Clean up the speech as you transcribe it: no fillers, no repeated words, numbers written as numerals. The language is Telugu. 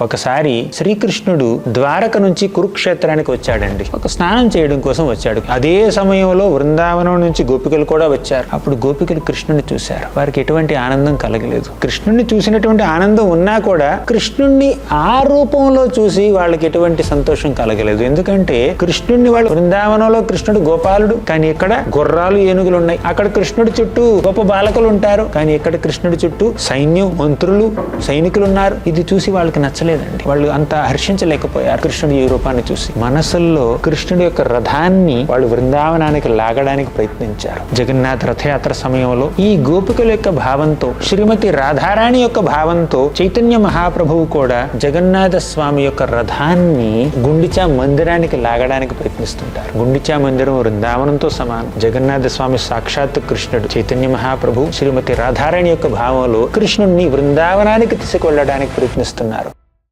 ఒకసారి శ్రీకృష్ణుడు ద్వారక నుంచి కురుక్షేత్రానికి వచ్చాడండి. ఒక స్నానం చేయడం కోసం వచ్చాడు. అదే సమయంలో బృందావనం నుంచి గోపికలు కూడా వచ్చారు. అప్పుడు గోపికలు కృష్ణుని చూశారు. వారికి ఎటువంటి ఆనందం కలగలేదు. కృష్ణుడిని చూసినటువంటి ఆనందం ఉన్నా కూడా కృష్ణుణ్ణి ఆ రూపంలో చూసి వాళ్ళకి ఎటువంటి సంతోషం కలగలేదు. ఎందుకంటే కృష్ణుడిని వాళ్ళు బృందావనంలో కృష్ణుడు గోపాలుడు, కానీ ఇక్కడ గుర్రాలు ఏనుగులు ఉన్నాయి. అక్కడ కృష్ణుడి చుట్టూ గొప్ప బాలకులు ఉంటారు, కానీ ఇక్కడ కృష్ణుడి చుట్టూ సైన్యం, మంత్రులు, సైనికులు ఉన్నారు. ఇది చూసి వాళ్ళకి నచ్చలేదండి. వాళ్ళు అంత హర్షించలేకపోయారు కృష్ణుడి ఈ రూపాన్ని చూసి. మనసుల్లో కృష్ణుడి యొక్క రథాన్ని వాళ్ళు బృందావనానికి లాగడానికి ప్రయత్నించారు. జగన్నాథ రథయాత్ర సమయంలో ఈ గోపికల యొక్క భావంతో, శ్రీమతి రాధారాణి యొక్క భావంతో చైతన్య మహాప్రభువు కూడా జగన్నాథ స్వామి యొక్క రథాన్ని గుండిచా మందిరానికి లాగడానికి ప్రయత్నిస్తుంటారు. గుండిచా మందిరం బృందావనంతో సమానం. జగన్నాథ స్వామి సాక్షాత్ కృష్ణుడు. చైతన్య మహాప్రభు శ్రీమతి రాధారాణి యొక్క భావంలో కృష్ణుడిని బృందావనానికి తీసుకెళ్లడానికి ప్రయత్నిస్తున్నారు.